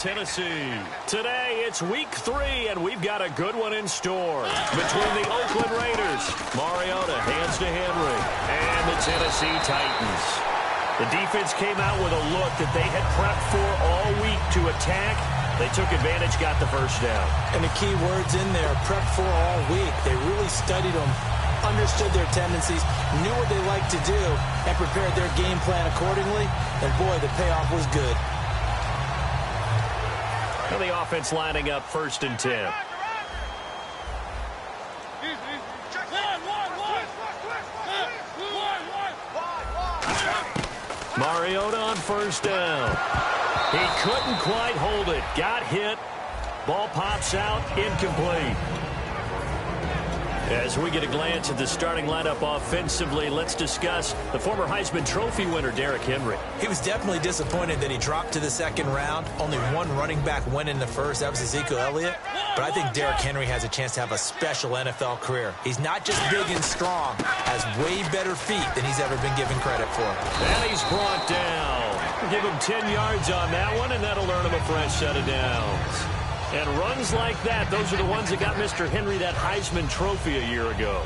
Tennessee. Today, it's week 3, and we've got a good one in store. Between the Oakland Raiders, Mariota hands to Henry, and the Tennessee Titans. The defense came out with a look that they had prepped for all week to attack. They took advantage, got the first down. And the key words in there, prepped for all week. They really studied them, understood their tendencies, knew what they liked to do, and prepared their game plan accordingly. And boy, the payoff was good. And the offense lining up 1st and 10. Mariota on 1st down. He couldn't quite hold it. Got hit. Ball pops out. Incomplete. As we get a glance at the starting lineup offensively, let's discuss the former Heisman Trophy winner, Derrick Henry. He was definitely disappointed that he dropped to the 2nd round. Only one running back went in the 1st. That was Ezekiel Elliott. But I think Derrick Henry has a chance to have a special NFL career. He's not just big and strong, has way better feet than he's ever been given credit for. And he's brought down. Give him 10 yards on that one, and that'll earn him a fresh set of downs. And runs like that, those are the ones that got Mr. Henry that Heisman Trophy a year ago.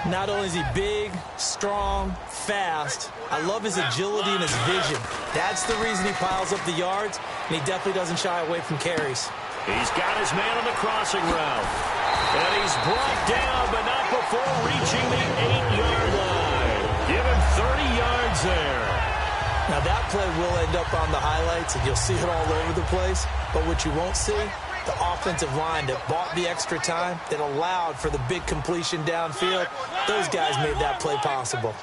Not only is he big, strong, fast, I love his agility and his vision. That's the reason he piles up the yards, and he definitely doesn't shy away from carries. He's got his man on the crossing route. And he's brought down, but not before reaching the 8-yard line. Give him 30 yards there. Now that play will end up on the highlights, and you'll see it all over the place. But what you won't see, the offensive line that bought the extra time, that allowed for the big completion downfield, those guys made that play possible.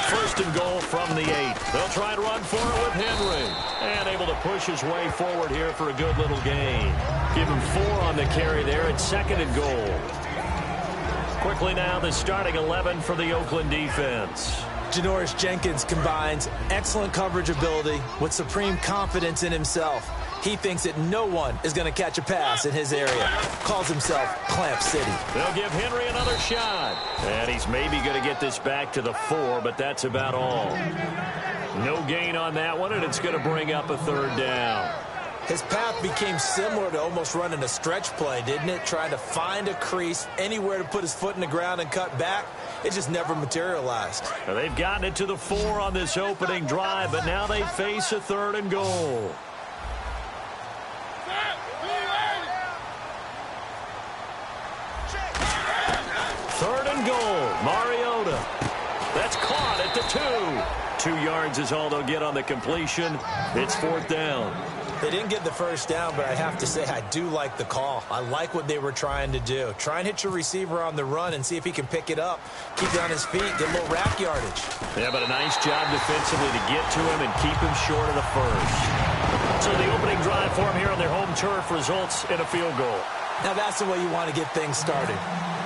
1st and goal from the 8. They'll try to run for it with Henry. And able to push his way forward here for a good little gain. Give him 4 on the carry there at 2nd and goal. Quickly now, the starting 11 for the Oakland defense. Janoris Jenkins combines excellent coverage ability with supreme confidence in himself. He thinks that no one is going to catch a pass in his area. Calls himself Clamp City. They'll give Henry another shot. And he's maybe going to get this back to the 4, but that's about all. No gain on that one, and it's going to bring up a 3rd down. His path became similar to almost running a stretch play, didn't it? Trying to find a crease, anywhere to put his foot in the ground and cut back. It just never materialized. Now they've gotten it to the 4 on this opening drive, but now they face a 3rd and goal. Third and goal, Mariota. That's caught at the 2. 2 yards is all they'll get on the completion. It's 4th down. They didn't get the first down, but I have to say I do like the call. I like what they were trying to do. Try and hit your receiver on the run and see if he can pick it up. Keep it on his feet, get a little rack yardage. Yeah, but a nice job defensively to get to him and keep him short of the 1st. So the opening drive for him here on their home turf results in a field goal. Now that's the way you want to get things started.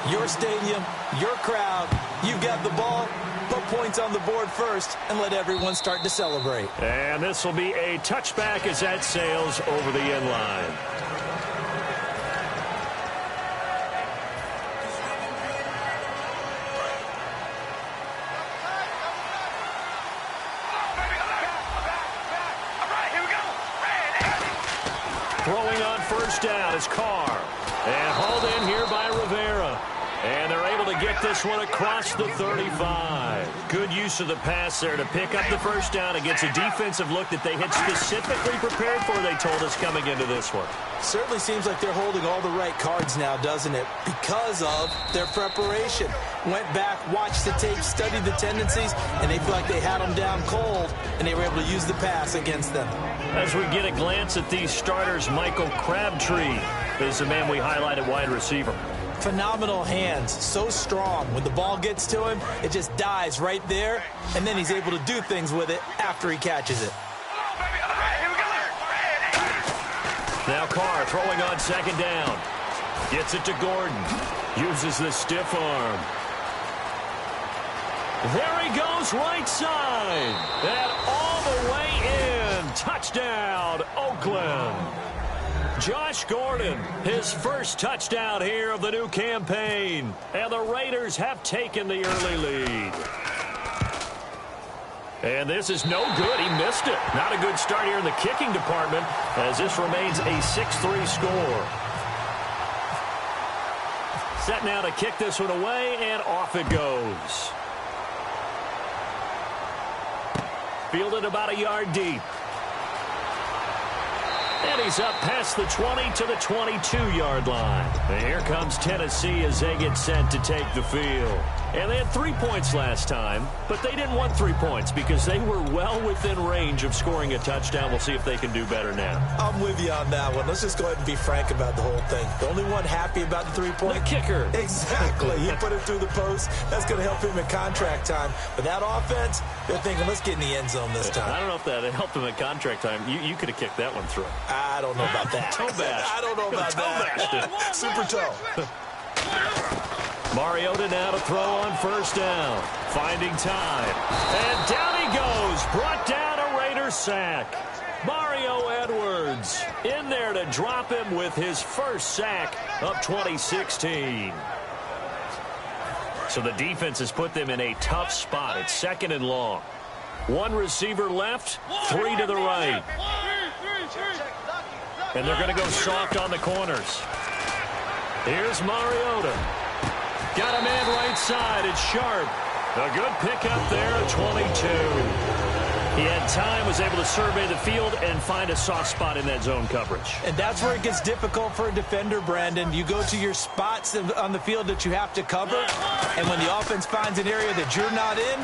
Your stadium, your crowd, you've got the ball. Put points on the board first and let everyone start to celebrate. And this will be a touchback as that sails over the end line. Throwing on 1st down is Carr. And hauled in here by Rivera. And they're able to get this one across the 35. Good use of the pass there to pick up the 1st down against a defensive look that they had specifically prepared for, they told us, coming into this one. Certainly seems like they're holding all the right cards now, doesn't it? Because of their preparation. Went back, watched the tape, studied the tendencies, and they feel like they had them down cold, and they were able to use the pass against them. As we get a glance at these starters, Michael Crabtree is the man we highlight at wide receiver. Phenomenal hands, so strong. When the ball gets to him, it just dies right there, and then he's able to do things with it after he catches it. Now Carr throwing on 2nd down. Gets it to Gordon. Uses the stiff arm. There he goes, right side. And all the way in. Touchdown, Oakland. Josh Gordon, his first touchdown here of the new campaign. And the Raiders have taken the early lead. And this is no good. He missed it. Not a good start here in the kicking department as this remains a 6-3 score. Set now to kick this one away, and off it goes. Fielded about a yard deep. And he's up past the 20 to the 22-yard line. And here comes Tennessee as they get set to take the field. And they had 3 points last time, but they didn't want 3 points because they were well within range of scoring a touchdown. We'll see if they can do better now. I'm with you on that one. Let's just go ahead and be frank about the whole thing. The only one happy about the 3-point? The kicker. Exactly. He put it through the post. That's going to help him at contract time. But that offense, they're thinking, let's get in the end zone this time. I don't know if that helped him at contract time. You could have kicked that one through. I don't know about that. Toe bash. I don't know about that. Super toe. Mariota now to throw on first down. Finding time. And down he goes. Brought down a Raider sack. Mario Edwards in there to drop him with his first sack of 2016. So the defense has put them in a tough spot. It's 2nd and long. 1 receiver left, 3 to the right. And they're going to go soft on the corners. Here's Mariota. Got a man right side. It's Sharp. A good pickup there at 22. He had time, was able to survey the field and find a soft spot in that zone coverage. And that's where it gets difficult for a defender, Brandon. You go to your spots on the field that you have to cover, and when the offense finds an area that you're not in,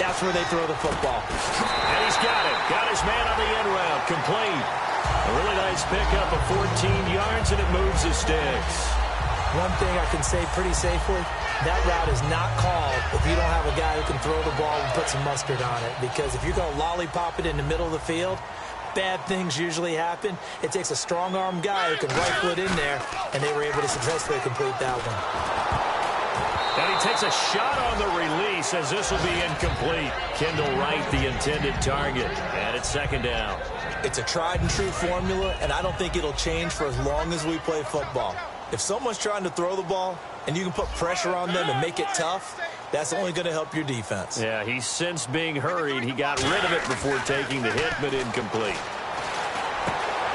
that's where they throw the football. And he's got it. Got his man on the end route. Complete. A really nice pickup of 14 yards, and it moves the sticks. One thing I can say pretty safely, that route is not called if you don't have a guy who can throw the ball and put some mustard on it. Because if you're going to lollipop it in the middle of the field, bad things usually happen. It takes a strong-arm guy who can rifle it in there, and they were able to successfully complete that one. And he takes a shot on the release as this will be incomplete. Kendall Wright, the intended target. And it's 2nd down. It's a tried-and-true formula, and I don't think it'll change for as long as we play football. If someone's trying to throw the ball and you can put pressure on them and make it tough, that's only going to help your defense. Yeah, he's since being hurried. He got rid of it before taking the hit, but incomplete.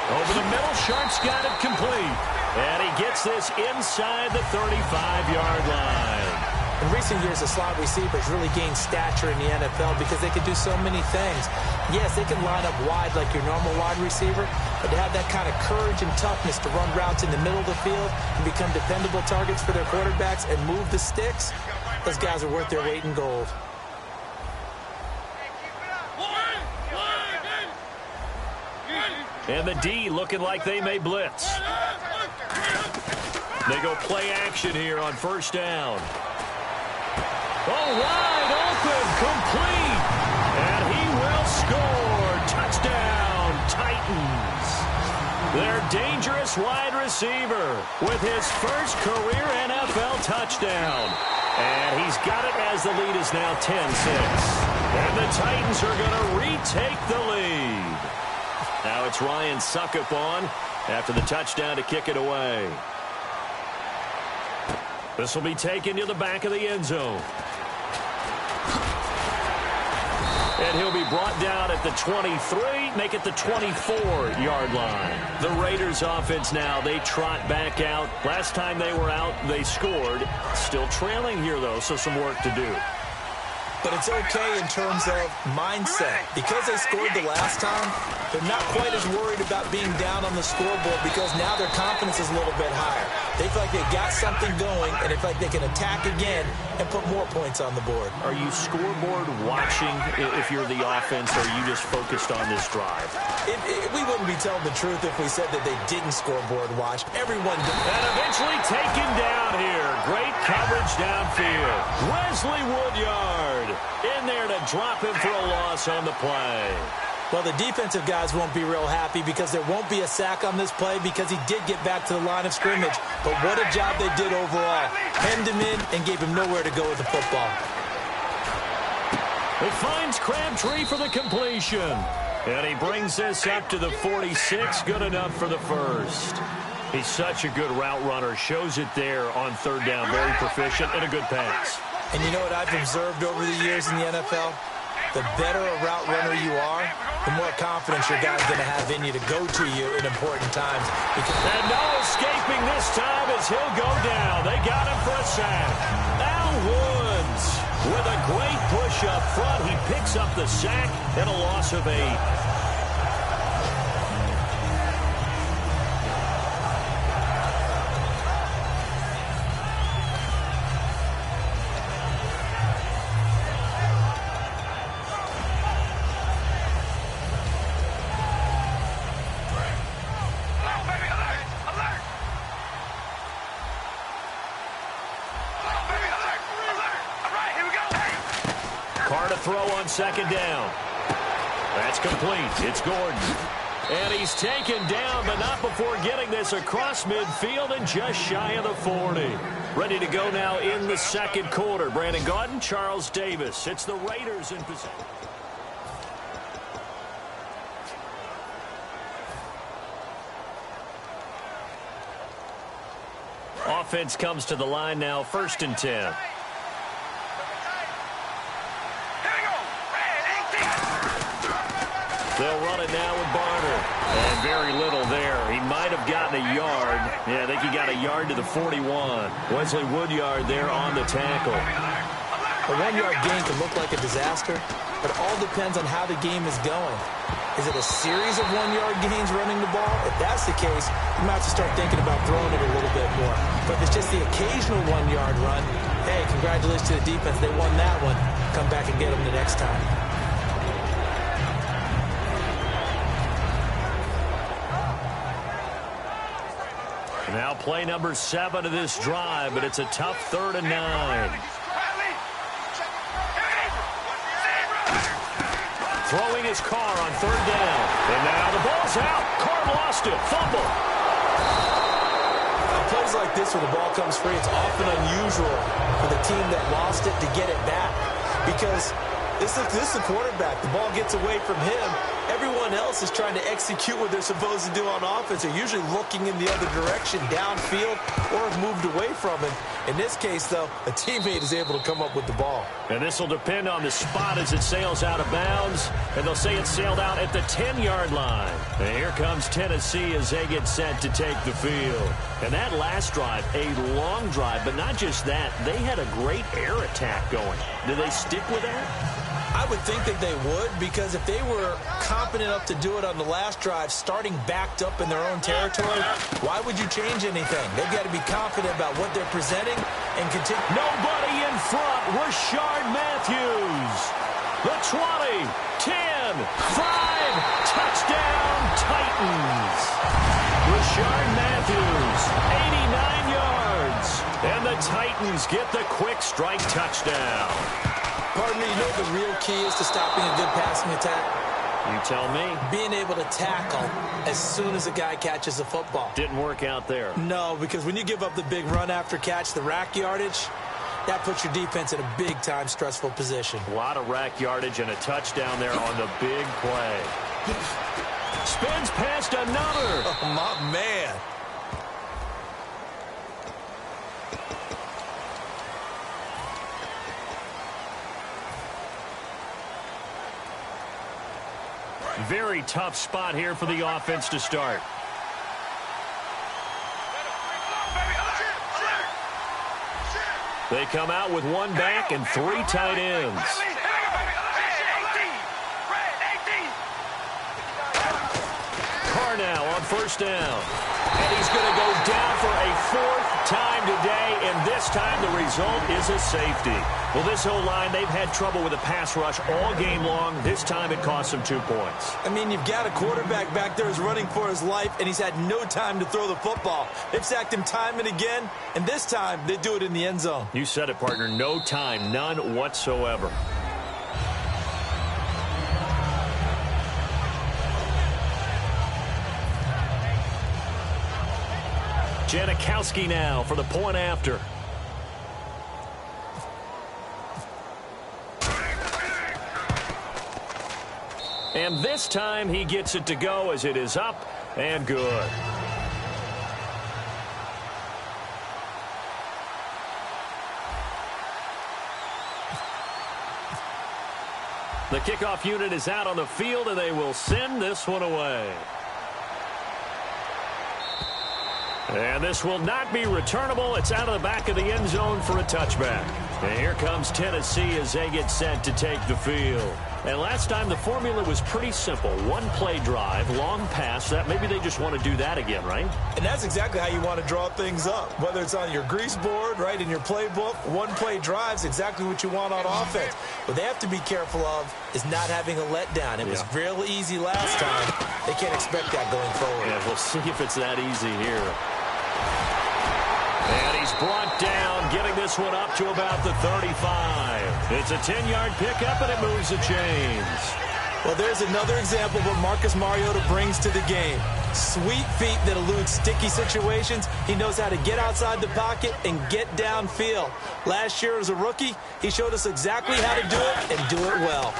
Over the middle, Sharp's got it complete. And he gets this inside the 35-yard line. In recent years, the slot receivers really gained stature in the NFL because they can do so many things. Yes, they can line up wide like your normal wide receiver, but to have that kind of courage and toughness to run routes in the middle of the field and become dependable targets for their quarterbacks and move the sticks, those guys are worth their weight in gold. And the D looking like they may blitz. They go play action here on first down. Oh, wide open, complete. And he will score. Touchdown, Titans. Their dangerous wide receiver with his first career NFL touchdown. And he's got it as the lead is now 10-6. And the Titans are going to retake the lead. Now it's Ryan Suckup on after the touchdown to kick it away. This will be taken to the back of the end zone. And he'll be brought down at the 23, make it the 24-yard line. The Raiders offense now, they trot back out. Last time they were out, they scored. Still trailing here, though, so some work to do. But it's okay in terms of mindset. Because they scored the last time, they're not quite as worried about being down on the scoreboard because now their confidence is a little bit higher. They feel like they've got something going, and they feel like they can attack again and put more points on the board. Are you scoreboard watching if you're the offense, or are you just focused on this drive? We wouldn't be telling the truth if we said that they didn't scoreboard watch. Everyone did. And eventually taken down here. Great coverage downfield. Wesley Woodyard in there to drop him for a loss on the play. Well, the defensive guys won't be real happy because there won't be a sack on this play because he did get back to the line of scrimmage. But what a job they did overall. Hemmed him in and gave him nowhere to go with the football. It finds Crabtree for the completion. And he brings this up to the 46. Good enough for the first. He's such a good route runner. Shows it there on third down. Very proficient and a good pass. And you know what I've observed over the years in the NFL? the better a route runner you are, the more confidence your guy's going to have in you to go to you in important times. And no escaping this time as he'll go down. They got him for a sack. Al Woods with a great push up front. He picks up the sack and a loss of 8. Throw on second down. That's complete. It's Gordon. And he's taken down, but not before getting this across midfield and just shy of the 40. Ready to go now in the second quarter. Brandon Gaudin, Charles Davis. It's the Raiders in possession. Offense comes to the line now, 1st and 10. They'll run it now with Barner. And very little there. He might have gotten a yard. Yeah, I think he got a yard to the 41. Wesley Woodyard there on the tackle. A 1-yard gain can look like a disaster, but it all depends on how the game is going. Is it a series of 1-yard gains running the ball? If that's the case, you might have to start thinking about throwing it a little bit more. But if it's just the occasional 1-yard run, hey, congratulations to the defense. They won that one. Come back and get them the next time. Now play number 7 of this drive, but it's a tough 3rd and 9. Throwing his car on 3rd down. And now the ball's out. Carr lost it. Fumble. On plays like this where the ball comes free, it's often unusual for the team that lost it to get it back. Because this is the quarterback. The ball gets away from him. Everyone else is trying to execute what they're supposed to do on offense. They're usually looking in the other direction, downfield, or have moved away from him. In this case, though, a teammate is able to come up with the ball. And this will depend on the spot as it sails out of bounds. And they'll say it sailed out at the 10-yard line. And here comes Tennessee as they get set to take the field. And that last drive, a long drive, but not just that. They had a great air attack going. Do they stick with that? I would think that they would, because if they were confident enough to do it on the last drive, starting backed up in their own territory, why would you change anything? They've got to be confident about what they're presenting and continue. Nobody in front. Rashard Matthews. The 20, 10, 5, touchdown Titans. Rashard Matthews, 89 yards. And the Titans get the quick strike touchdown. Pardon me, you know what the real key is to stopping a good passing attack? You tell me. Being able to tackle as soon as a guy catches the football. Didn't work out there. No, because when you give up the big run after catch, the rack yardage, that puts your defense in a big-time stressful position. A lot of rack yardage and a touchdown there on the big play. Spins past another. Oh, my man. Very tough spot here for the offense to start. They come out with 1 back and 3 tight ends. Carr now on 1st down. And he's going to go down for a 4th time today, and this time the result is a safety. Well, this whole line, they've had trouble with a pass rush all game long. This time it cost them 2 points. I mean, you've got a quarterback back there who's running for his life, and he's had no time to throw the football. They've sacked him time and again, and this time they do it in the end zone. You said it, partner. No time, none whatsoever. Janikowski now for the point after. And this time he gets it to go as it is up and good. The kickoff unit is out on the field, and they will send this one away. And this will not be returnable. It's out of the back of the end zone for a touchback. And here comes Tennessee as they get set to take the field. And last time the formula was pretty simple. One play drive, long pass. That maybe they just want to do that again, right? And that's exactly how you want to draw things up. Whether it's on your grease board, right, in your playbook, one play drive's exactly what you want on offense. What they have to be careful of is not having a letdown. It was real easy last time. They can't expect that going forward. Yeah, we'll see if it's that easy here. And he's brought down, getting this one up to about the 35. It's a 10-yard pickup, and it moves the chains. Well, there's another example of what Marcus Mariota brings to the game. Sweet feet that elude sticky situations. He knows how to get outside the pocket and get downfield. Last year as a rookie, he showed us exactly how to do it and do it well.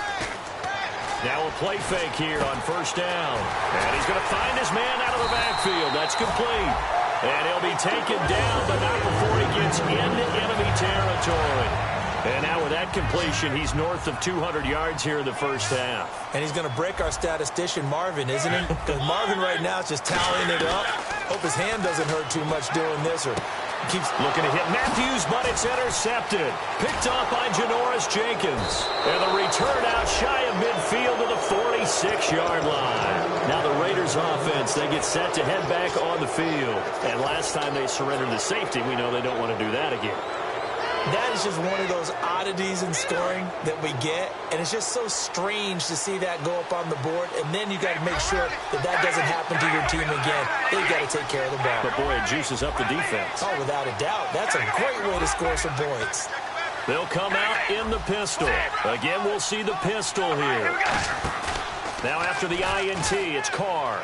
Now a play fake here on first down. And he's going to find his man out of the backfield. That's complete. And he'll be taken down, but not before he gets into enemy territory. And now with that completion, he's north of 200 yards here in the first half. And he's going to break our statistician, Marvin, isn't he? Because Marvin right now is just tallying it up. Hope his hand doesn't hurt too much doing this, or keeps looking to hit Matthews, but it's intercepted. Picked off by Janoris Jenkins. And the return out shy of midfield to the 46-yard line. Now the Raiders offense, they get set to head back on the field. And last time they surrendered the safety, we know they don't want to do that again. That is just one of those oddities in scoring that we get, and it's just so strange to see that go up on the board, and then you got to make sure that that doesn't happen to your team again. They've got to take care of the ball. But boy, it juices up the defense. Oh, without a doubt. That's a great way to score some points. They'll come out in the pistol. Again, we'll see the pistol here. Now after the INT, it's Carr.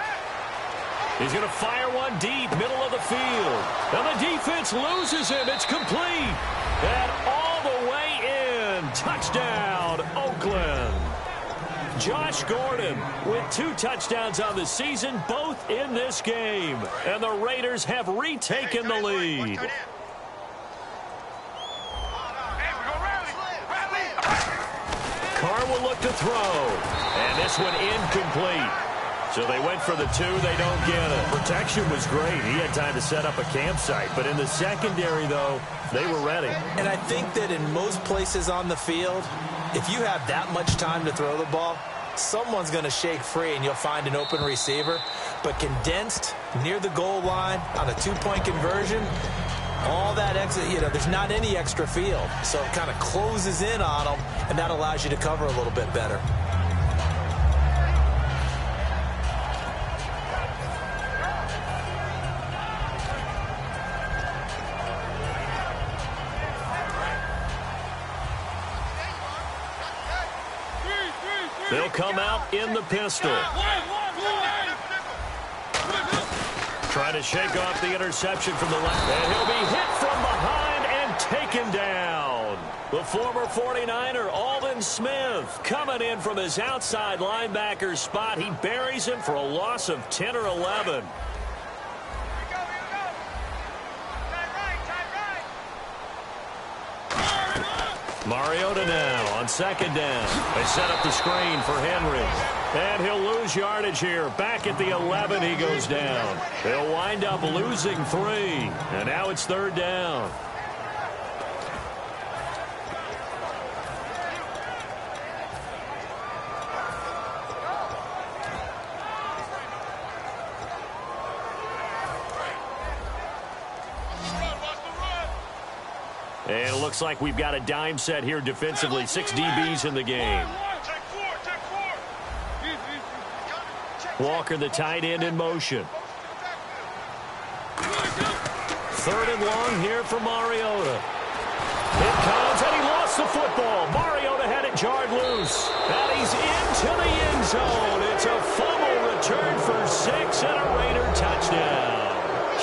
He's going to fire one deep, middle of the field. And the defense loses him. It's complete. And all the way in. Touchdown, Oakland. Josh Gordon with 2 touchdowns on the season, both in this game. And the Raiders have retaken the lead. Carr will look to throw. And this one incomplete. So they went for the 2. They don't get it. Protection was great. He had time to set up a campsite. But in the secondary, though, they were ready. And I think that in most places on the field, if you have that much time to throw the ball, someone's going to shake free and you'll find an open receiver. But condensed near the goal line on a 2-point conversion, all that extra, there's not any extra field. So it kind of closes in on them, and that allows you to cover a little bit better. They'll come out in the pistol. Trying to shake off the interception from the left. And he'll be hit from behind and taken down. The former 49er, Aldon Smith, coming in from his outside linebacker spot. He buries him for a loss of 10 or 11. Mariota now on second down. They set up the screen for Henry. And he'll lose yardage here. Back at the 11, he goes down. They'll wind up losing 3. And now it's third down. And it looks like we've got a dime set here defensively. 6 DBs in the game. Walker, the tight end, in motion. 3rd and long here for Mariota. It comes, and he lost the football. Mariota had it jarred loose. And he's into the end zone. It's a fumble return for 6 and a Raider touchdown.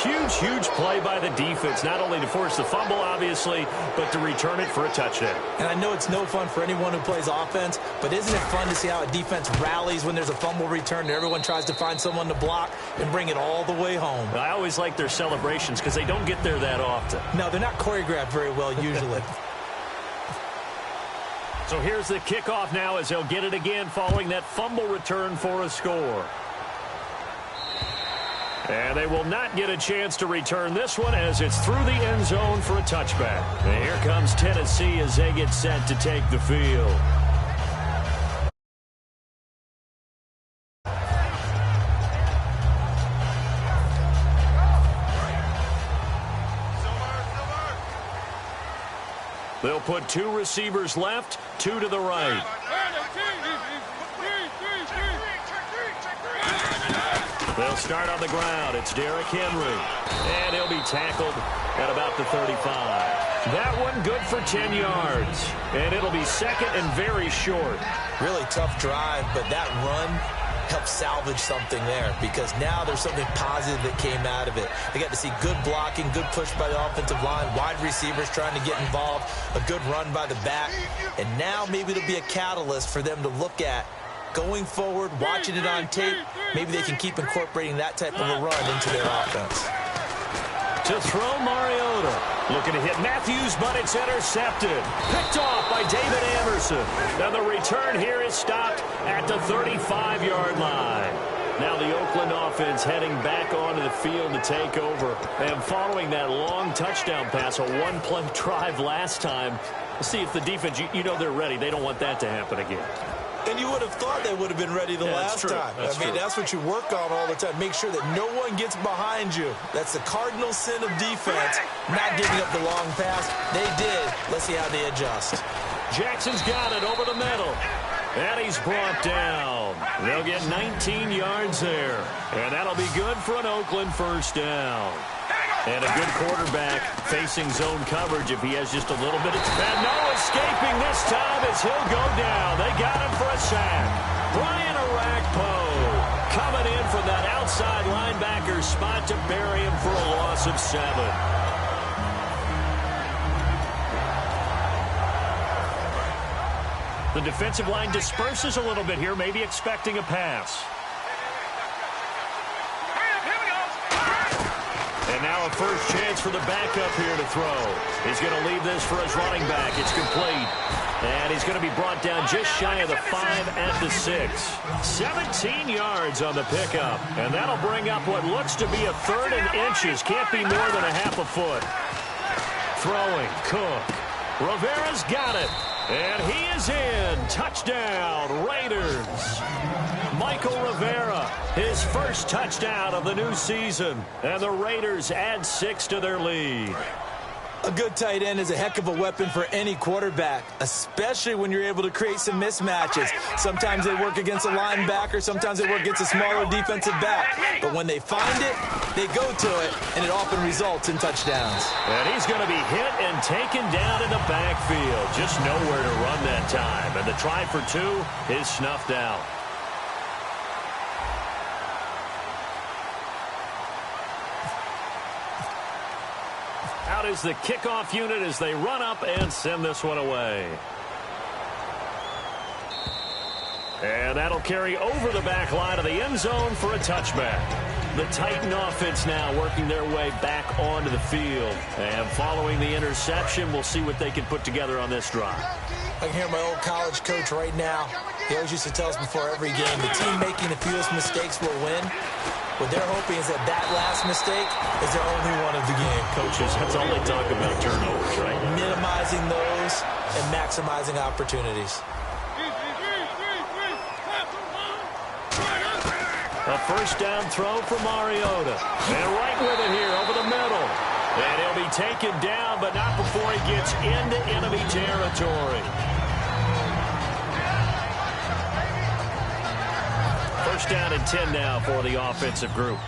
Huge, huge play by the defense, not only to force the fumble, obviously, but to return it for a touchdown. And I know it's no fun for anyone who plays offense, but isn't it fun to see how a defense rallies when there's a fumble return and everyone tries to find someone to block and bring it all the way home? I always like their celebrations because they don't get there that often. No, they're not choreographed very well usually. So here's the kickoff now as they'll get it again following that fumble return for a score. And they will not get a chance to return this one as it's through the end zone for a touchback. And here comes Tennessee as they get set to take the field. They'll put 2 receivers left, 2 to the right. They'll start on the ground. It's Derrick Henry. And he'll be tackled at about the 35. That one good for 10 yards. And it'll be second and very short. Really tough drive, but that run helped salvage something there because now there's something positive that came out of it. They got to see good blocking, good push by the offensive line, wide receivers trying to get involved, a good run by the back. And now maybe it'll be a catalyst for them to look at going forward, watching it on tape. Maybe they can keep incorporating that type of a run into their offense. To throw, Mariota. Looking to hit Matthews, but it's intercepted. Picked off by David Anderson. Now the return here is stopped at the 35-yard line. Now the Oakland offense heading back onto the field to take over. And following that long touchdown pass, a one-play drive last time, let's see if the defense, you know they're ready. They don't want that to happen again. And you would have thought they would have been ready the last time. I mean, that's what you work on all the time. Make sure that no one gets behind you. That's the cardinal sin of defense, not giving up the long pass. They did. Let's see how they adjust. Jackson's got it over the middle. And he's brought down. They'll get 19 yards there. And that'll be good for an Oakland first down. And a good quarterback facing zone coverage if he has just a little bit of... And no escaping this time as he'll go down. They got him for a sack. Brian Arakpo coming in from that outside linebacker spot to bury him for a loss of 7. The defensive line disperses a little bit here, maybe expecting a pass. And now a first chance for the backup here to throw. He's going to leave this for his running back. It's complete. And he's going to be brought down just shy of the 5 at the 6. 17 yards on the pickup. And that'll bring up what looks to be a 3rd and inches. Can't be more than a half a foot. Throwing, Cook. Rivera's got it. And he is in. Touchdown, Raiders. Michael Rivera, his first touchdown of the new season. And the Raiders add 6 to their lead. A good tight end is a heck of a weapon for any quarterback, especially when you're able to create some mismatches. Sometimes they work against a linebacker, sometimes they work against a smaller defensive back. But when they find it, they go to it, and it often results in touchdowns. And he's going to be hit and taken down in the backfield. Just nowhere to run that time. And the try for 2 is snuffed out. Out is the kickoff unit as they run up and send this one away. And that'll carry over the back line of the end zone for a touchback. The Titan offense now working their way back onto the field. And following the interception, we'll see what they can put together on this drive. I can hear my old college coach right now. He always used to tell us before every game, the team making the fewest mistakes will win. What they're hoping is that that last mistake is their only one of the game. Coaches, that's all they talk about, turnovers, right? Minimizing those and maximizing opportunities. A first down throw for Mariota. And right with it here over the middle. And he'll be taken down, but not before he gets into enemy territory. First down and 10 now for the offensive group.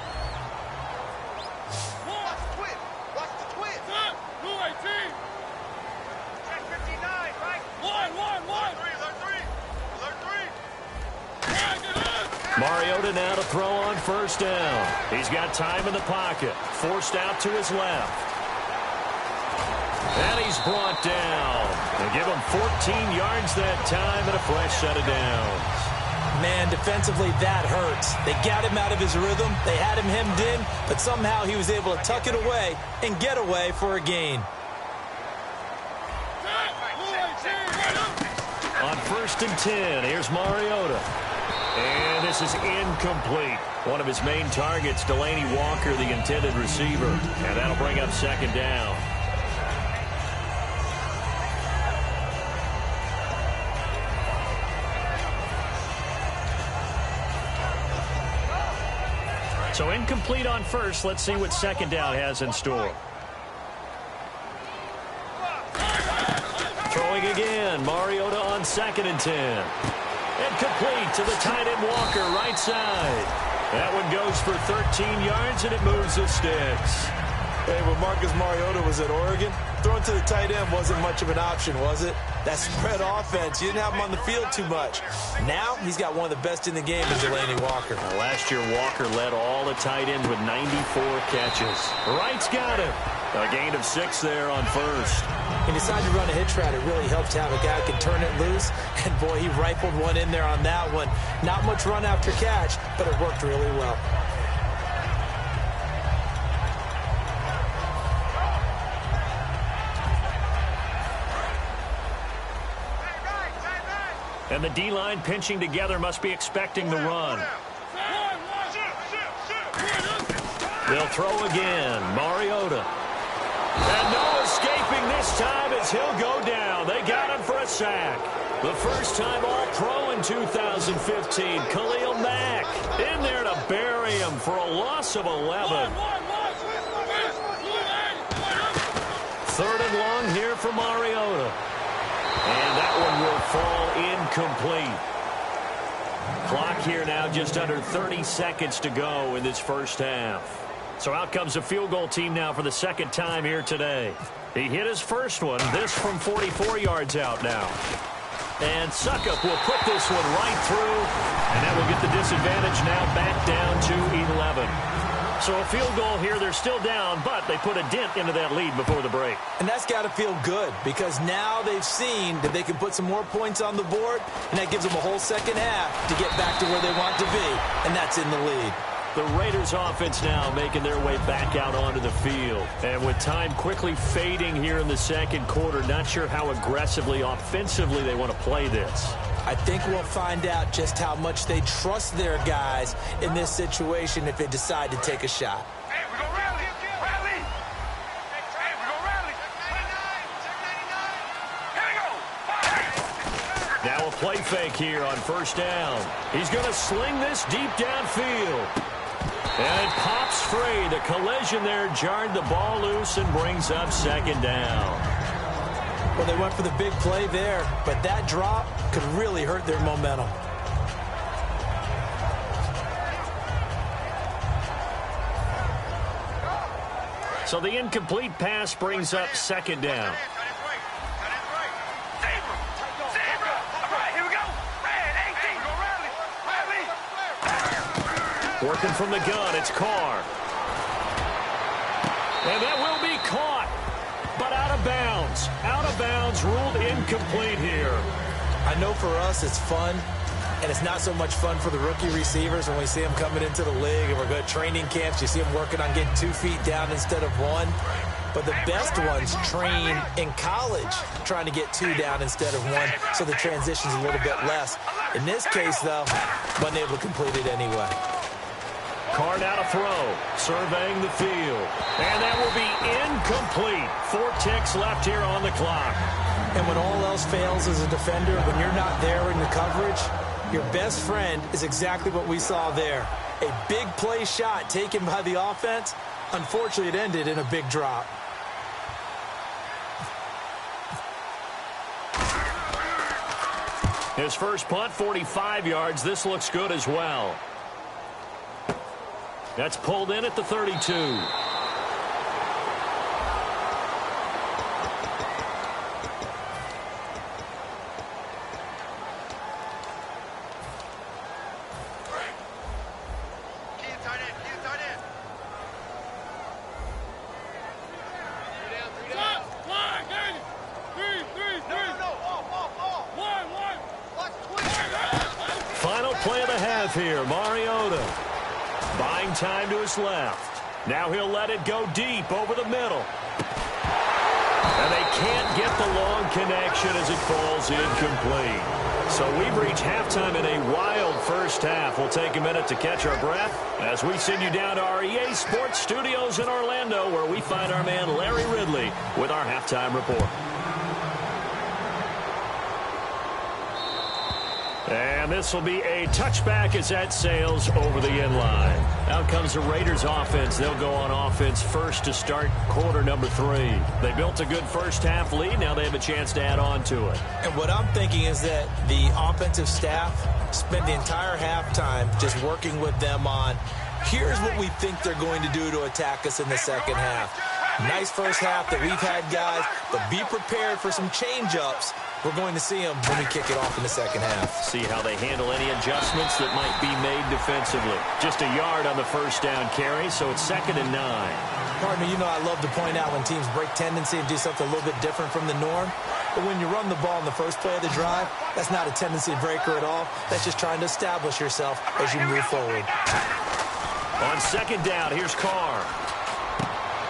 Mariota now to throw on first down. He's got time in the pocket. Forced out to his left. And he's brought down. They'll give him 14 yards that time and a fresh set of downs. Man, defensively, that hurts. They got him out of his rhythm. They had him hemmed in, but somehow he was able to tuck it away and get away for a gain. 1st and 10. Here's Mariota. And this is incomplete. One of his main targets, Delaney Walker, the intended receiver. And that'll bring up 2nd down. So incomplete on 1st. Let's see what 2nd down has in store. Throwing again. Mariota on 2nd and 10. And complete to the tight end Walker, right side. That one goes for 13 yards, and it moves the sticks. Hey, when Marcus Mariota was at Oregon, throwing to the tight end wasn't much of an option, was it? That spread offense, you didn't have him on the field too much. Now, he's got one of the best in the game in Delaney Walker. Last year, Walker led all the tight ends with 94 catches. Wright's got it. A gain of 6 there on 1st. He decided to run a hitch route. It really helps to have a guy who can turn it loose. And, boy, he rifled one in there on that one. Not much run after catch, but it worked really well. And the D-line pinching together must be expecting the run. They'll throw again. Mariota. And no escaping this time as he'll go down. They got him for a sack. The first time All-Pro in 2015. Khalil Mack in there to bury him for a loss of 11. 3rd and long here for Mariota. And that one will fall incomplete. Clock here now just under 30 seconds to go in this first half. So out comes the field goal team now for the 2nd time here today. He hit his first one, this from 44 yards out now. And Suckup will put this one right through, and that will get the disadvantage now back down to 11. So a field goal here, they're still down, but they put a dent into that lead before the break. And that's got to feel good because now they've seen that they can put some more points on the board, and that gives them a whole second half to get back to where they want to be, and that's in the lead. The Raiders offense now making their way back out onto the field. And with time quickly fading here in the 2nd quarter, not sure how aggressively, offensively they want to play this. I think we'll find out just how much they trust their guys in this situation if they decide to take a shot. Hey, we're going to rally. Rally. Hey, we're going to rally. Here we go. Now a play fake here on 1st down. He's going to sling this deep downfield. And it pops free. The collision there jarred the ball loose and brings up 2nd down. Well, they went for the big play there, but that drop could really hurt their momentum. So the incomplete pass brings up 2nd down. Working from the gun, it's Carr. And that will be caught, but out of bounds. Out of bounds, ruled incomplete here. I know for us it's fun, and it's not so much fun for the rookie receivers when we see them coming into the league and we're going to training camps. You see them working on getting 2 feet down instead of 1. But the best ones train in college trying to get 2 down instead of 1, so the transition's a little bit less. In this case, though, wasn't able to complete it anyway. Carr now to throw, surveying the field. And that will be incomplete. 4 ticks left here on the clock. And when all else fails as a defender, when you're not there in the coverage, your best friend is exactly what we saw there. A big play shot taken by the offense. Unfortunately, it ended in a big drop. His first punt, 45 yards. This looks good as well. That's pulled in at the 32. Final play of the half here, Mariota. Buying time to his left. Now he'll let it go deep over the middle. And they can't get the long connection as it falls incomplete. So we've reached halftime in a wild first half. We'll take a minute to catch our breath as we send you down to our EA Sports Studios in Orlando, where we find our man Larry Ridley with our halftime report. And this will be a touchback as that sails over the end line. Out comes the Raiders offense. They'll go on offense first to start quarter number 3. They built a good first half lead. Now they have a chance to add on to it. And what I'm thinking is that the offensive staff spent the entire halftime just working with them on, here's what we think they're going to do to attack us in the second half. Nice first half that we've had, guys, but be prepared for some change-ups. We're going to see them when we kick it off in the second half. See how they handle any adjustments that might be made defensively. Just a yard on the first down carry, so it's 2nd and 9. Partner, you know I love to point out when teams break tendency and do something a little bit different from the norm. But when you run the ball in the first play of the drive, that's not a tendency breaker at all. That's just trying to establish yourself as you move forward. On 2nd down, here's Carr.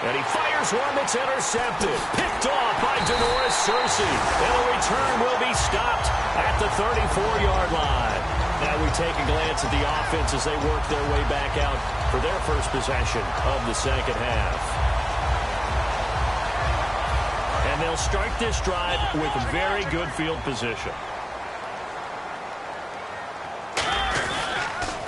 And he fires one that's intercepted. Picked off by Denoris Cersei. And the return will be stopped at the 34-yard line. Now we take a glance at the offense as they work their way back out for their first possession of the second half. And they'll start this drive with very good field position.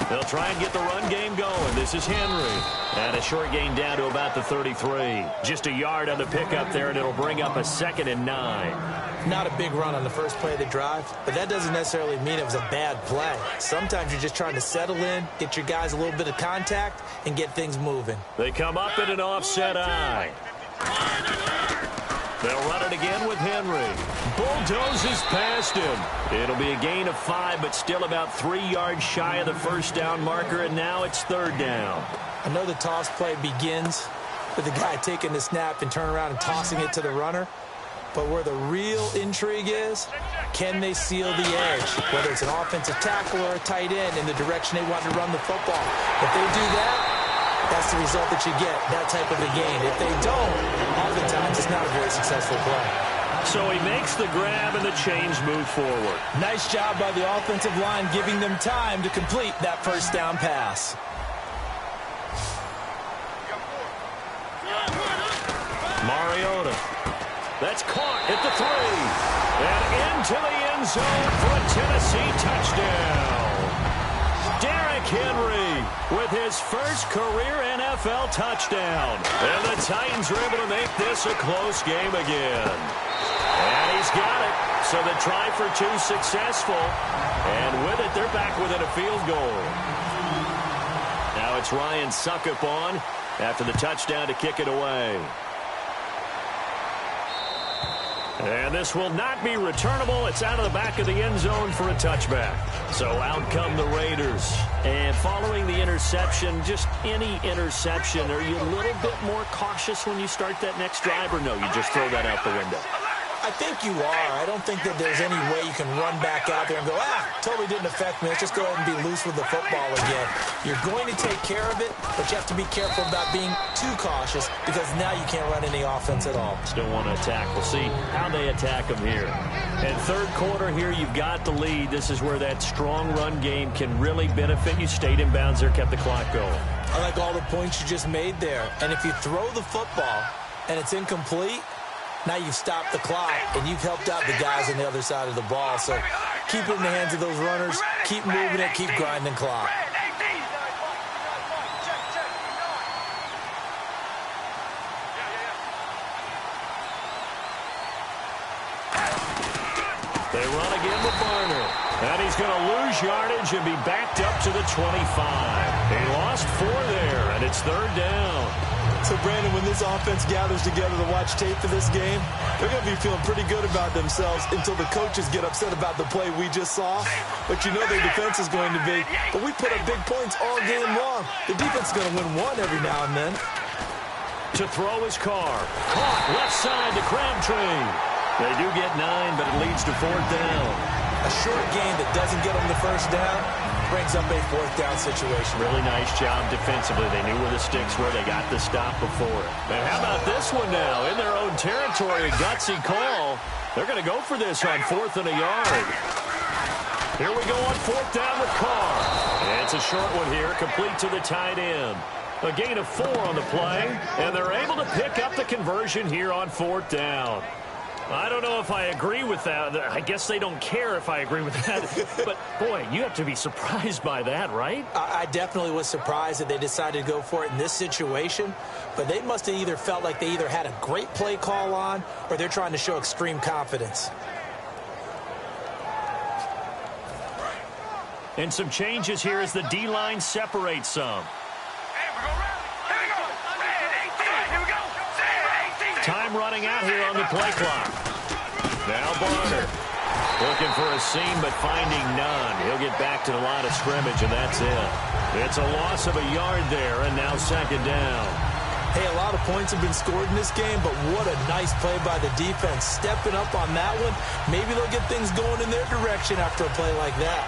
They'll try and get the run game going. This is Henry. And a short gain down to about the 33. Just a yard on the pickup there, and it'll bring up a 2nd and 9. Not a big run on the first play of the drive, but that doesn't necessarily mean it was a bad play. Sometimes you're just trying to settle in, get your guys a little bit of contact, and get things moving. They come up in an offset eye. They'll run it again with Henry. Bulldozes past him. It'll be a gain of 5, but still about 3 yards shy of the first down marker, and now it's 3rd down. I know the toss play begins with the guy taking the snap and turning around and tossing it to the runner. But where the real intrigue is, can they seal the edge? Whether it's an offensive tackle or a tight end in the direction they want to run the football. If they do that, that's the result that you get, that type of a gain. If they don't, oftentimes it's not a very successful play. So he makes the grab and the chains move forward. Nice job by the offensive line giving them time to complete that first down pass. Mariota. That's caught at the 3. And into the end zone for a Tennessee touchdown. Derrick Henry with his first career NFL touchdown. And the Titans are able to make this a close game again. And he's got it. So the try for 2 successful. And with it, they're back within a field goal. Now it's Ryan Suckup on after the touchdown to kick it away. And this will not be returnable. It's out of the back of the end zone for a touchback. So out come the Raiders. And following the interception, just any interception, are you a little bit more cautious when you start that next drive, or no, you just throw that out the window? I think you are. I don't think that there's any way you can run back out there and go, totally didn't affect me. Let's just go ahead and be loose with the football again. You're going to take care of it, but you have to be careful about being too cautious because now you can't run any offense at all. Still want to attack. We'll see how they attack them here. And 3rd quarter here, you've got the lead. This is where that strong run game can really benefit you. Stayed in bounds there, kept the clock going. I like all the points you just made there. And if you throw the football and it's incomplete, now you've stopped the clock, and you've helped out the guys on the other side of the ball. So keep it in the hands of those runners. Keep moving it. Keep grinding clock. They run again with Barner. And he's going to lose yardage and be backed up to the 25. He lost 4 there, and it's 3rd down. So, Brandon, when this offense gathers together to watch tape for this game, they're going to be feeling pretty good about themselves until the coaches get upset about the play we just saw. But you know their defense is going to be. But we put up big points all game long. The defense is going to win one every now and then. To throw his car. Caught left side to Crabtree. They do get 9, but it leads to 4th down. A short game that doesn't get them the first down brings up a fourth down situation. Really nice job defensively. They knew where the sticks were. They got the stop before it. And how about this one now? In their own territory, a gutsy call. They're going to go for this on 4th and a yard. Here we go on 4th down with Carr. And it's a short one here, complete to the tight end. A gain of 4 on the play, and they're able to pick up the conversion here on 4th down. I don't know if I agree with that. I guess they don't care if I agree with that. But, boy, you have to be surprised by that, right? I definitely was surprised that they decided to go for it in this situation. But they must have either felt like they either had a great play call on or they're trying to show extreme confidence. And some changes here as the D-line separates some. Time running out here on the play clock. Now Barner looking for a seam but finding none. He'll get back to the line of scrimmage, and that's it. It's a loss of a yard there, and now 2nd down. Hey, a lot of points have been scored in this game, but what a nice play by the defense. Stepping up on that one, maybe they'll get things going in their direction after a play like that.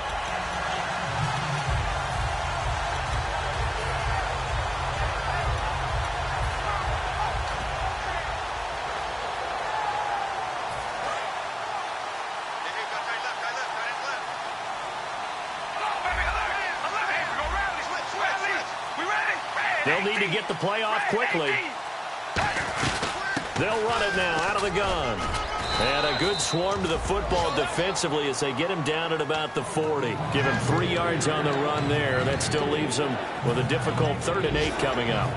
They'll need to get the play off quickly. They'll run it now out of the gun. And a good swarm to the football defensively as they get him down at about the 40. Give him 3 yards on the run there. That still leaves him with a difficult 3rd and 8 coming up.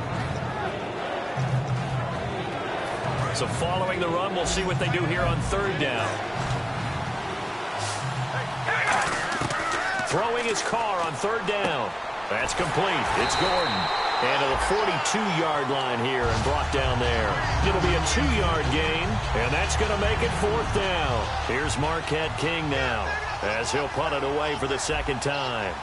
So following the run, we'll see what they do here on 3rd down. Throwing his car on 3rd down. That's complete. It's Gordon. And to the 42-yard line here and brought down there. It'll be a 2-yard gain, and that's going to make it 4th down. Here's Marquette King now as he'll punt it away for the 2nd time.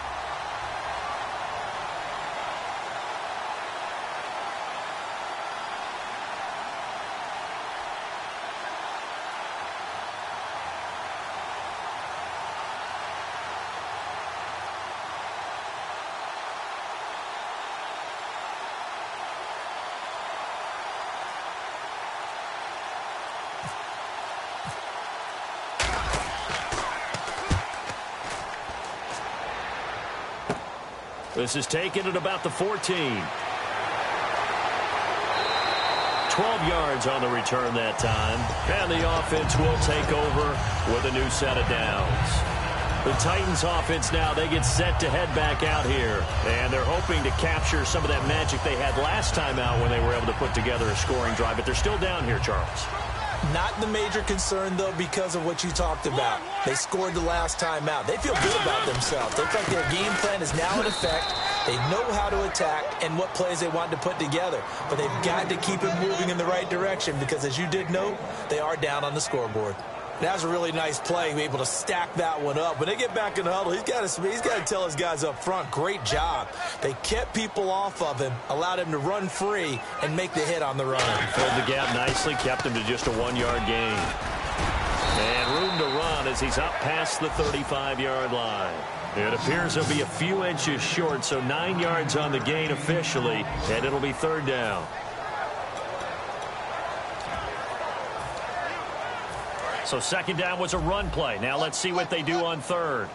This is taken at about the 14. 12 yards on the return that time. And the offense will take over with a new set of downs. The Titans offense now, they get set to head back out here. And they're hoping to capture some of that magic they had last time out when they were able to put together a scoring drive. But they're still down here, Charles. Not the major concern, though, because of what you talked about. They scored the last time out. They feel good about themselves. They feel like their game plan is now in effect. They know how to attack and what plays they want to put together. But they've got to keep it moving in the right direction because, as you did note, they are down on the scoreboard. That was a really nice play, able to stack that one up. When they get back in the huddle, he's got to tell his guys up front, great job. They kept people off of him, allowed him to run free, and make the hit on the run. Filled the gap nicely, kept him to just a 1-yard gain. And room to run as he's up past the 35-yard line. It appears he'll be a few inches short, so 9 yards on the gain officially, and it'll be 3rd down. So 2nd down was a run play. Now let's see what they do on 3rd.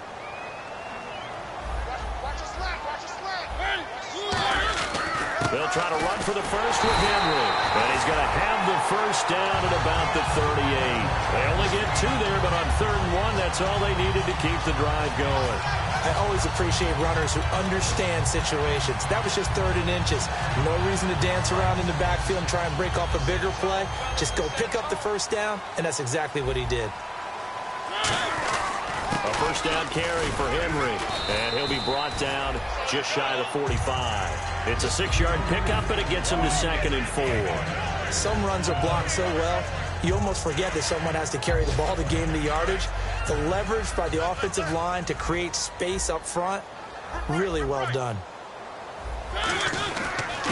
They'll try to run for the first with Henry. And he's going to have the first down at about the 38. They only get 2 there, but on 3rd and 1, that's all they needed to keep the drive going. I always appreciate runners who understand situations. That was just 3rd and inches. No reason to dance around in the backfield and try and break off a bigger play. Just go pick up the first down, and that's exactly what he did. A first down carry for Henry, and he'll be brought down just shy of the 45. It's a 6-yard pickup, but it gets him to 2nd and 4. Some runs are blocked so well, you almost forget that someone has to carry the ball to gain the yardage. The leverage by the offensive line to create space up front, really well done.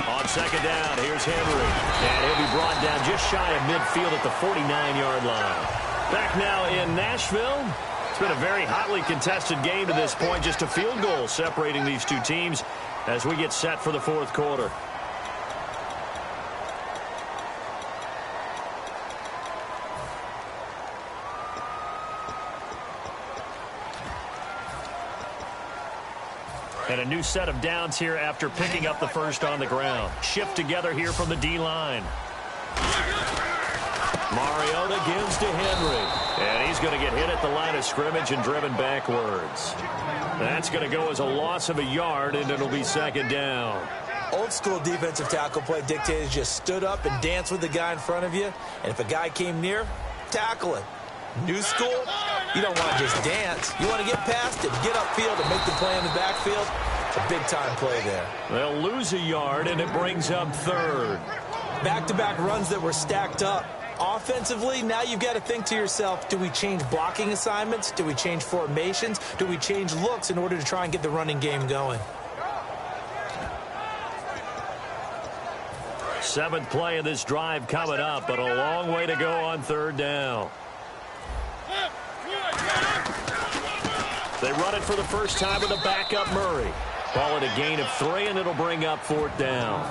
On 2nd down, here's Henry, and he'll be brought down just shy of midfield at the 49-yard line. Back now in Nashville, It's been a very hotly contested game to this point. Just a field goal separating these two teams as we get set for the fourth quarter. And a new set of downs here after picking up the first on the ground. Shift together here from the D-line. Mariota gives to Henry. And he's going to get hit at the line of scrimmage and driven backwards. That's going to go as a loss of a yard, and it'll be second down. Old school defensive tackle play dictated just stood up and danced with the guy in front of you. And if a guy came near, tackle him. New school, you don't want to just dance. You want to get past it, get upfield, and make the play in the backfield. A big-time play there. They'll lose a yard, and it brings up third. Back-to-back runs that were stacked up. Offensively, now you've got to think to yourself, do we change blocking assignments? Do we change formations? Do we change looks in order to try and get the running game going? Seventh play of this drive coming up, but a long way to go on third down. They run it for the first time with a backup Murray. Call it a gain of 3, and it'll bring up fourth down.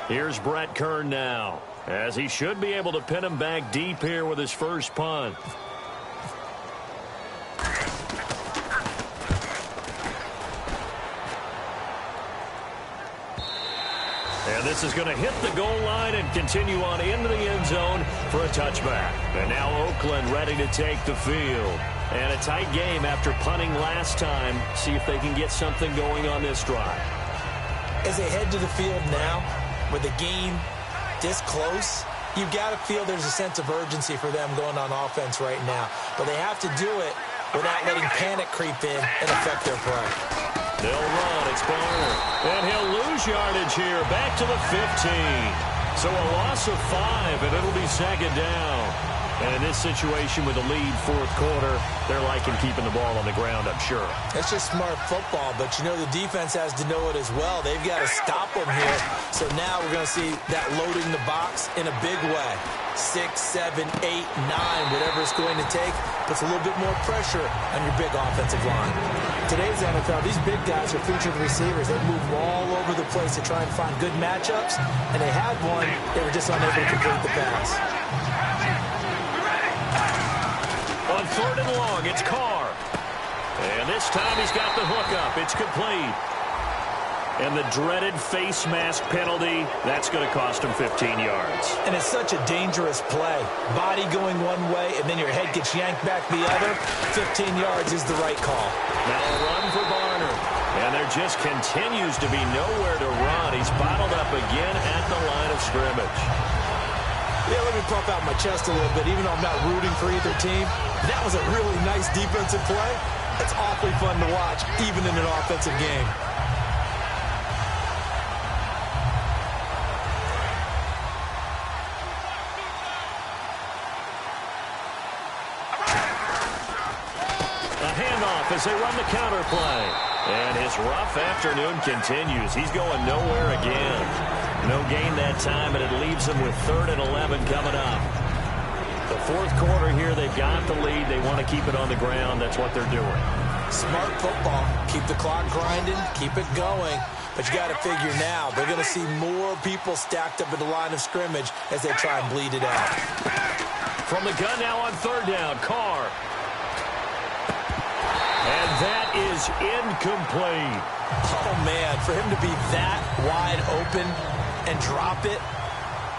Here's Brett Kern now, as he should be able to pin him back deep here with his first punt. And this is going to hit the goal line and continue on into the end zone for a touchback. And now Oakland ready to take the field. And a tight game after punting last time. See if they can get something going on this drive. As they head to the field now, with the game this close, you've got to feel there's a sense of urgency for them going on offense right now. But they have to do it without letting panic creep in and affect their play. They'll run. It's Barner. And he'll lose yardage here. Back to the 15. So a loss of 5, and it'll be second down. And in this situation with the lead fourth quarter, they're liking keeping the ball on the ground, I'm sure. It's just smart football, but you know the defense has to know it as well. They've got to stop them here. So now we're going to see that loading the box in a big way. 6, 7, 8, 9, whatever it's going to take, puts a little bit more pressure on your big offensive line. Today's NFL, these big guys are featured receivers. They move all over the place to try and find good matchups, and they had one. They were just unable to complete the pass. On third and long, it's Carr. And this time he's got the hook up. It's complete. And the dreaded face mask penalty, that's going to cost him 15 yards. And it's such a dangerous play. Body going one way, and then your head gets yanked back the other. 15 yards is the right call. Now a run for Barner. And there just continues to be nowhere to run. He's bottled up again at the line of scrimmage. Yeah, let me puff out my chest a little bit. Even though I'm not rooting for either team, that was a really nice defensive play. It's awfully fun to watch, even in an offensive game. A handoff as they run the counter play. And his rough afternoon continues. He's going nowhere again. No gain that time, and it leaves them with 3rd and 11 coming up. The fourth quarter here, they've got the lead. They want to keep it on the ground. That's what they're doing. Smart football. Keep the clock grinding. Keep it going. But you got to figure now, they're going to see more people stacked up at the line of scrimmage as they try and bleed it out. From the gun now on third down, Carr. And that is incomplete. Oh, man, for him to be that wide open and drop it.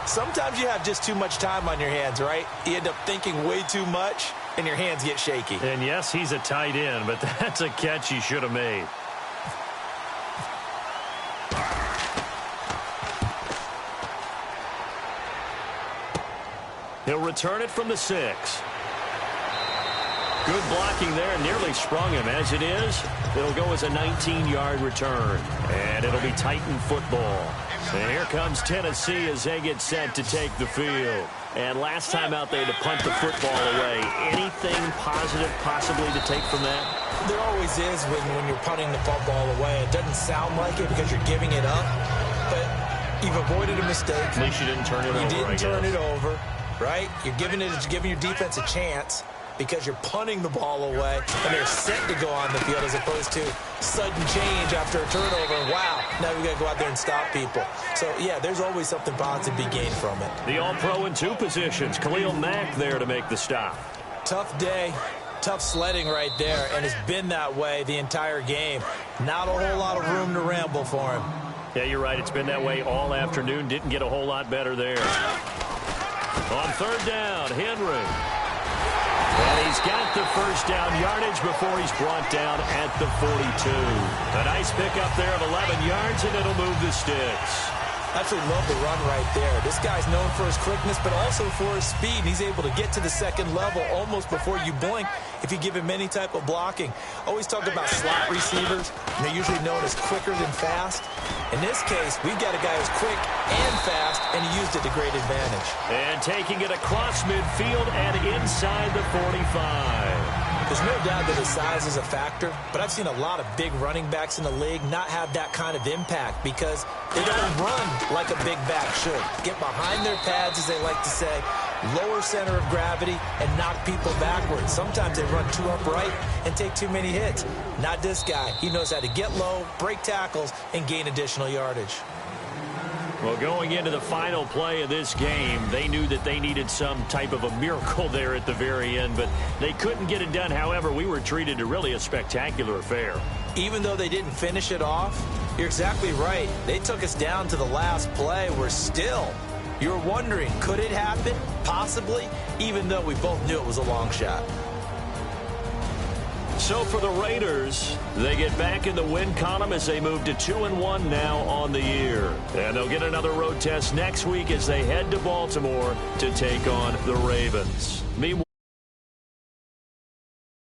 Sometimes you have just too much time on your hands, right? You end up thinking way too much, and your hands get shaky. And yes, he's a tight end, but that's a catch he should have made. He'll return it from the 6. Good blocking there, nearly sprung him. As it is, it'll go as a 19-yard return. And it'll be Titan football. And here comes Tennessee as they get set to take the field. And last time out there to punt the football away. Anything positive possibly to take from that? There always is when you're punting the football away. It doesn't sound like it because you're giving it up. But You've avoided a mistake. At least you didn't turn it over, You didn't I turn guess. it over, right? You're giving your defense a chance because you're punting the ball away, and they're set to go on the field as opposed to sudden change after a turnover. Wow, now we got to go out there and stop people. So, yeah, there's always something positive to be gained from it. The All-Pro in 2 positions. Khalil Mack there to make the stop. Tough day, tough sledding right there, and it's been that way the entire game. Not a whole lot of room to ramble for him. Yeah, you're right. It's been that way all afternoon. Didn't get a whole lot better there. On 3rd down, Henry. And he's got the first down yardage before he's brought down at the 42. A nice pickup there of 11 yards, and it'll move the sticks. Absolutely love the run right there. This guy's known for his quickness, but also for his speed. He's able to get to the second level almost before you blink if you give him any type of blocking. Always talk about slot receivers, and they're usually known as quicker than fast. In this case, we've got a guy who's quick and fast, and he used it to great advantage. And taking it across midfield and inside the 45. There's no doubt that his size is a factor, but I've seen a lot of big running backs in the league not have that kind of impact because they don't run like a big back should. Get behind their pads, as they like to say, lower center of gravity, and knock people backwards. Sometimes they run too upright and take too many hits. Not this guy. He knows how to get low, break tackles, and gain additional yardage. Well, going into the final play of this game, they knew that they needed some type of a miracle there at the very end, but they couldn't get it done. However, we were treated to really a spectacular affair. Even though they didn't finish it off, you're exactly right. They took us down to the last play. We're still, you're wondering, could it happen? Possibly, even though we both knew it was a long shot. So for the Raiders, they get back in the win column as they move to 2-1 now on the year. And they'll get another road test next week as they head to Baltimore to take on the Ravens. Meanwhile,